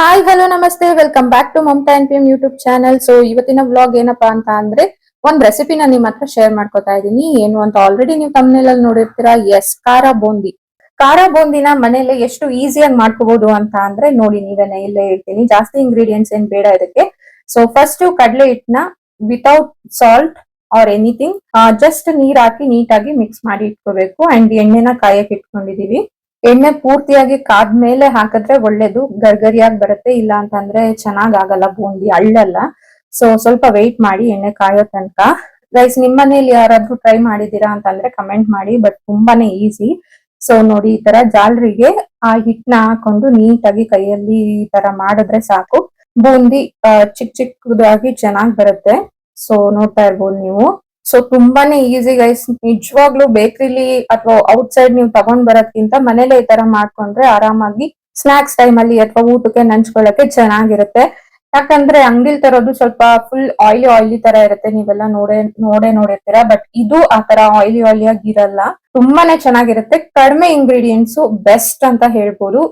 Hi hello ನಮಸ್ತೆ welcome back to Mamata N P M YouTube channel. So ಇವತ್ತಿನ vlog ಏನಪ್ಪಾ ಅಂತ ಅಂದ್ರೆ ಒಂದ್ ರೆಸಿಪಿನ ನಿಮ್ ಹತ್ರ ಶೇರ್ ಮಾಡ್ಕೊತಾ ಇದೀನಿ. ಏನು ಅಂತ ಆಲ್ರೆಡಿ ನೀವು ತಮ್ಮನೇಲಿ ನೋಡಿರ್ತೀರಾ. ಎಸ್, ಖಾರ ಬೂಂದಿ. ಖಾರ ಬೂಂದಿನ ಮನೇಲಿ ಎಷ್ಟು ಈಸಿಯಾಗಿ ಮಾಡ್ಕೋಬಹುದು ಅಂತ ಅಂದ್ರೆ ನೋಡಿ, ನೀವೇನೆ ಇಲ್ಲೇ ಹೇಳ್ತೀನಿ. ಜಾಸ್ತಿ ಇಂಗ್ರೀಡಿಯೆಂಟ್ಸ್ ಏನ್ ಬೇಡ ಇದಕ್ಕೆ. ಸೊ ಫಸ್ಟ್ ಕಡಲೆ ಹಿಟ್ಟನ್ನ without salt or anything just ನೀರ್ ಹಾಕಿ ನೀಟಾಗಿ ಮಿಕ್ಸ್ ಮಾಡಿ ಇಟ್ಕೋಬೇಕು. ಅಂಡ್ ಎಣ್ಣೆನ ಕಾಯಕ್ ಇಟ್ಕೊಂಡಿದೀವಿ. ಎಣ್ಣೆ ಪೂರ್ತಿಯಾಗಿ ಕಾದ್ಮೇಲೆ ಹಾಕಿದ್ರೆ ಒಳ್ಳೇದು, ಗರ್ಗರಿಯಾಗಿ ಬರುತ್ತೆ. ಇಲ್ಲ ಅಂತಂದ್ರೆ ಚೆನ್ನಾಗ್ ಆಗಲ್ಲ, ಬೂಂದಿ ಅಳ್ಳಲ್ಲ. ಸೊ ಸ್ವಲ್ಪ ವೆಯ್ಟ್ ಮಾಡಿ ಎಣ್ಣೆ ಕಾಯೋ ತನಕ. ಗೈಸ್, ನಿಮ್ ಮನೇಲಿ ಯಾರಾದ್ರೂ ಟ್ರೈ ಮಾಡಿದೀರಾ ಅಂತಂದ್ರೆ ಕಮೆಂಟ್ ಮಾಡಿ. ಬಟ್ ತುಂಬಾನೇ ಈಸಿ. ಸೊ ನೋಡಿ, ಈ ತರ ಜಾಲರಿಗೆ ಆ ಹಿಟ್ನ ಹಾಕೊಂಡು ನೀಟಾಗಿ ಕೈಯಲ್ಲಿ ಈ ತರ ಮಾಡಿದ್ರೆ ಸಾಕು, ಬೂಂದಿ ಚಿಕ್ಕ ಚಿಕ್ಕದಾಗಿ ಚೆನ್ನಾಗ್ ಬರುತ್ತೆ. ಸೊ ನೋಡ್ತಾ ಇರ್ಬೋದು ನೀವು. ಸೊ ತುಂಬಾನೇ ಈಸಿ ಗೈಸ್. ನಿಜವಾಗ್ಲೂ ಬೇಕರಿಲಿ ಅಥವಾ ಔಟ್ ಸೈಡ್ ನೀವು ತಗೊಂಡ್ ಬರೋದ್ಕಿಂತ ಮನೇಲೆ ಈ ತರ ಮಾಡ್ಕೊಂಡ್ರೆ ಆರಾಮಾಗಿ ಸ್ನಾಕ್ಸ್ ಟೈಮ್ ಅಲ್ಲಿ ಅಥವಾ ಊಟಕ್ಕೆ ನಂಚ್ಕೊಳ್ಳಕ್ಕೆ ಚೆನ್ನಾಗಿರುತ್ತೆ. ಯಾಕಂದ್ರೆ ಅಂಗಡಿಲ್ ತರೋದು ಸ್ವಲ್ಪ ಫುಲ್ ಆಯಿಲಿ ತರ ಇರುತ್ತೆ. ನೀವೆಲ್ಲ ನೋಡಿರ್ತೀರಾ. ಬಟ್ ಇದು ಆ ತರ ಆಯಿಲಿ ಆಗಿ ಇರಲ್ಲ. ತುಂಬಾನೇ ಚೆನ್ನಾಗಿರುತ್ತೆ. ಕಡಿಮೆ ಇಂಗ್ರೀಡಿಯೆಂಟ್ಸ್, ಬೆಸ್ಟ್ ಅಂತ ಹೇಳ್ಬೋದು.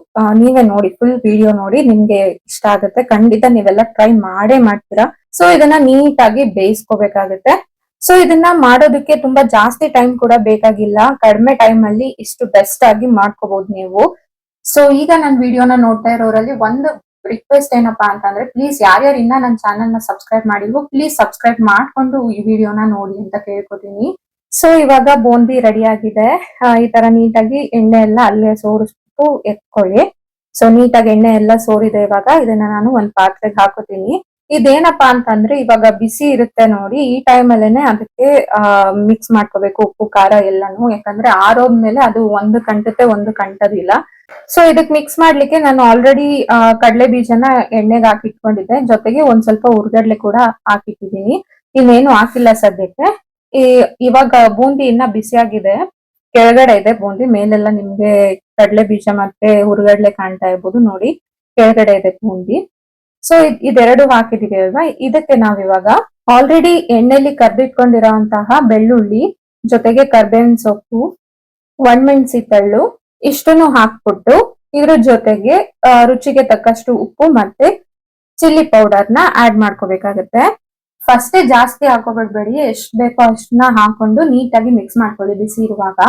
ನೀವೇ ನೋಡಿ, ಫುಲ್ ವಿಡಿಯೋ ನೋಡಿ, ನಿಮ್ಗೆ ಇಷ್ಟ ಆಗುತ್ತೆ ಖಂಡಿತ. ನೀವೆಲ್ಲ ಟ್ರೈ ಮಾಡೇ ಮಾಡ್ತೀರಾ. ಸೊ ಇದನ್ನ ನೀಟಾಗಿ ಬೇಯಿಸ್ಕೋಬೇಕಾಗುತ್ತೆ. ಸೊ ಇದನ್ನ ಮಾಡೋದಕ್ಕೆ ತುಂಬಾ ಜಾಸ್ತಿ ಟೈಮ್ ಕೂಡ ಬೇಕಾಗಿಲ್ಲ. ಕಡಿಮೆ ಟೈಮ್ ಅಲ್ಲಿ ಇಷ್ಟು ಬೆಸ್ಟ್ ಆಗಿ ಮಾಡ್ಕೋಬಹುದು ನೀವು. ಸೊ ಈಗ ನನ್ನ ವಿಡಿಯೋನ ನೋಡ್ತಾ ಇರೋರಲ್ಲಿ ಒಂದು ರಿಕ್ವೆಸ್ಟ್ ಏನಪ್ಪಾ ಅಂತಂದ್ರೆ, ಪ್ಲೀಸ್ ಯಾರ್ಯಾರು ಇನ್ನ ನನ್ನ ಚಾನೆಲ್ ನ ಸಬ್ಸ್ಕ್ರೈಬ್ ಮಾಡಿಲ್ವೋ ಪ್ಲೀಸ್ ಸಬ್ಸ್ಕ್ರೈಬ್ ಮಾಡ್ಕೊಂಡು ಈ ವಿಡಿಯೋನ ನೋಡಿ ಅಂತ ಕೇಳ್ಕೊತೀನಿ. ಸೊ ಇವಾಗ ಬೂಂದಿ ರೆಡಿ ಆಗಿದೆ. ಈ ತರ ನೀಟಾಗಿ ಎಣ್ಣೆ ಎಲ್ಲ ಅಲ್ಲೇ ಸೋರಿಸ್ಬಿಟ್ಟು ಎತ್ಕೊಳ್ಳಿ. ಸೊ ನೀಟಾಗಿ ಎಣ್ಣೆ ಎಲ್ಲ ಸೋರಿದೆ. ಇವಾಗ ಇದನ್ನ ನಾನು ಒಂದ್ ಪಾತ್ರೆಗೆ ಹಾಕೋತೀನಿ. ಇದೇನಪ್ಪಾ ಅಂತಂದ್ರೆ, ಇವಾಗ ಬಿಸಿ ಇರುತ್ತೆ ನೋಡಿ, ಈ ಟೈಮ್ ಅಲ್ಲೇನೆ ಅದಕ್ಕೆ ಮಿಕ್ಸ್ ಮಾಡ್ಕೋಬೇಕು ಉಪ್ಪು ಖಾರ ಎಲ್ಲಾನು. ಯಾಕಂದ್ರೆ ಆರೋದ್ಮೇಲೆ ಅದು ಒಂದು ಕಂಟುತ್ತೆ, ಒಂದು ಕಂಟದಿಲ್ಲ. ಸೊ ಇದಕ್ ಮಿಕ್ಸ್ ಮಾಡ್ಲಿಕ್ಕೆ ನಾನು ಆಲ್ರೆಡಿ ಕಡಲೆ ಬೀಜನ ಎಣ್ಣೆಗೆ ಹಾಕಿಟ್ಕೊಂಡಿದ್ದೆ. ಜೊತೆಗೆ ಒಂದ್ ಸ್ವಲ್ಪ ಹುರ್ಗಡ್ಲೆ ಕೂಡ ಹಾಕಿಟ್ಟಿದೀನಿ. ಇನ್ನೇನು ಹಾಕಿಲ್ಲ ಸದ್ಯಕ್ಕೆ. ಇವಾಗ ಬೂಂದಿ ಇನ್ನ ಬಿಸಿಯಾಗಿದೆ. ಕೆಳಗಡೆ ಇದೆ ಬೂಂದಿ, ಮೇಲೆಲ್ಲ ನಿಮ್ಗೆ ಕಡಲೆ ಬೀಜ ಮತ್ತೆ ಹುರ್ಗಡ್ಲೆ ಕಾಣ್ತಾ ಇರ್ಬೋದು ನೋಡಿ. ಕೆಳಗಡೆ ಇದೆ ಬೂಂದಿ. ಸೊ ಇದೆರಡು ಹಾಕಿದೀವಿ ಅಲ್ವಾ. ಇದಕ್ಕೆ ನಾವಿವಾಗ ಆಲ್ರೆಡಿ ಎಣ್ಣೆಲಿ ಕರ್ದಿಟ್ಕೊಂಡಿರೋಂತಹ ಬೆಳ್ಳುಳ್ಳಿ, ಜೊತೆಗೆ ಕರ್ಬೇವಿನ ಸೊಪ್ಪು, ಒಣಮೆಣಸಿ ತಳ್ಳು ಇಷ್ಟನ್ನು ಹಾಕ್ಬಿಟ್ಟು ಇದ್ರ ಜೊತೆಗೆ ರುಚಿಗೆ ತಕ್ಕಷ್ಟು ಉಪ್ಪು ಮತ್ತೆ ಚಿಲ್ಲಿ ಪೌಡರ್ ನ ಆಡ್ ಮಾಡ್ಕೋಬೇಕಾಗತ್ತೆ. ಫಸ್ಟೇ ಜಾಸ್ತಿ ಹಾಕೋಬಿಡ್ಬೇಡಿ, ಎಷ್ಟ್ ಬೇಕೋ ಅಷ್ಟನ್ನ ಹಾಕೊಂಡು ನೀಟಾಗಿ ಮಿಕ್ಸ್ ಮಾಡ್ಕೊಳ್ಳಿ ಬಿಸಿ ಇರುವಾಗ.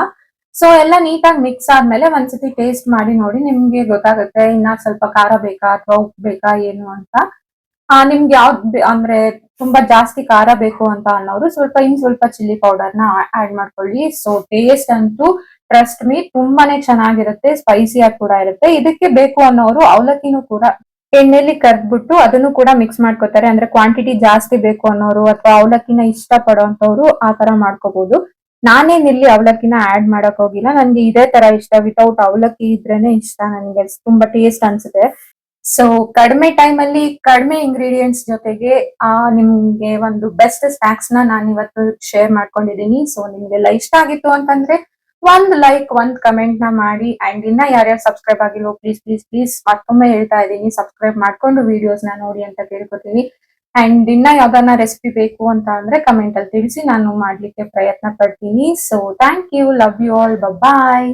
ಸೊ ಎಲ್ಲ ನೀಟಾಗಿ ಮಿಕ್ಸ್ ಆದ್ಮೇಲೆ ಒಂದ್ಸತಿ ಟೇಸ್ಟ್ ಮಾಡಿ ನೋಡಿ, ನಿಮ್ಗೆ ಗೊತ್ತಾಗುತ್ತೆ ಇನ್ನ ಸ್ವಲ್ಪ ಖಾರ ಬೇಕಾ ಅಥವಾ ಉಪ್ಪು ಬೇಕಾ ಏನು ಅಂತ. ನಿಮ್ಗೆ ಯಾವ್ದು ಅಂದ್ರೆ ತುಂಬಾ ಜಾಸ್ತಿ ಖಾರ ಬೇಕು ಅಂತ ಅನ್ನೋರು ಸ್ವಲ್ಪ ಚಿಲ್ಲಿ ಪೌಡರ್ ನ ಆಡ್ ಮಾಡ್ಕೊಳ್ಳಿ. ಸೊ ಟೇಸ್ಟ್ ಅಂತೂ ಟ್ರಸ್ಟ್ ಮೀ ತುಂಬಾನೇ ಚೆನ್ನಾಗಿರುತ್ತೆ, ಸ್ಪೈಸಿಯಾಗಿ ಕೂಡ ಇರುತ್ತೆ. ಇದಕ್ಕೆ ಬೇಕು ಅನ್ನೋರು ಅವಲಕ್ಕಿನೂ ಕೂಡ ಎಣ್ಣೆಲಿ ಕರ್ದ್ಬಿಟ್ಟು ಅದನ್ನು ಕೂಡ ಮಿಕ್ಸ್ ಮಾಡ್ಕೋತಾರೆ. ಅಂದ್ರೆ ಕ್ವಾಂಟಿಟಿ ಜಾಸ್ತಿ ಬೇಕು ಅನ್ನೋರು ಅಥವಾ ಅವಲಕ್ಕಿನ ಇಷ್ಟ ಪಡೋಂತವ್ರು ಆ ತರ ಮಾಡ್ಕೋಬಹುದು. ನಾನೇನಿಲ್ಲಿ ಅವಲಕ್ಕಿನ ಆಡ್ ಮಾಡಕ್ ಹೋಗಿಲ್ಲ. ನನ್ಗೆ ಇದೇ ತರ ಇಷ್ಟ, ವಿತೌಟ್ ಅವಲಕ್ಕಿ ಇದ್ರೇನೆ ಇಷ್ಟ ನನ್ಗೆ. ತುಂಬಾ ಟೇಸ್ಟ್ ಅನ್ಸುತ್ತೆ. ಸೊ ಕಡಿಮೆ ಟೈಮ್ ಅಲ್ಲಿ ಕಡಿಮೆ ಇಂಗ್ರೀಡಿಯೆಂಟ್ಸ್ ಜೊತೆಗೆ ನಿಮ್ಗೆ ಒಂದು ಬೆಸ್ಟ್ ಸ್ನಾಕ್ಸ್ ನ ನಾನು ಇವತ್ತು ಶೇರ್ ಮಾಡ್ಕೊಂಡಿದೀನಿ. ಸೊ ನಿಮ್ಗೆಲ್ಲ ಇಷ್ಟ ಆಗಿತ್ತು ಅಂತಂದ್ರೆ ಒಂದ್ ಲೈಕ್, ಒಂದ್ ಕಮೆಂಟ್ ನ ಮಾಡಿ. ಅಂಡ್ ಇನ್ನ ಯಾರ್ಯಾರು ಸಬ್ಸ್ಕ್ರೈಬ್ ಆಗಿಲ್ವೋ ಪ್ಲೀಸ್ ಪ್ಲೀಸ್ ಪ್ಲೀಸ್ ಮತ್ತೊಮ್ಮೆ ಹೇಳ್ತಾ ಇದ್ದೀನಿ, ಸಬ್ಸ್ಕ್ರೈಬ್ ಮಾಡ್ಕೊಂಡು ವಿಡಿಯೋಸ್ ನ ನೋಡಿ ಅಂತ ಕೇಳ್ಕೊತೀನಿ. ಅಂಡ್ ಇನ್ನ ಯಾವ್ದಾನ ರೆಸಿಪಿ ಬೇಕು ಅಂತ ಅಂದ್ರೆ ಕಮೆಂಟ್ ಅಲ್ಲಿ ತಿಳಿಸಿ, ನಾನು ಮಾಡ್ಲಿಕ್ಕೆ ಪ್ರಯತ್ನ ಪಡ್ತೀನಿ. So thank you, love you all, bye.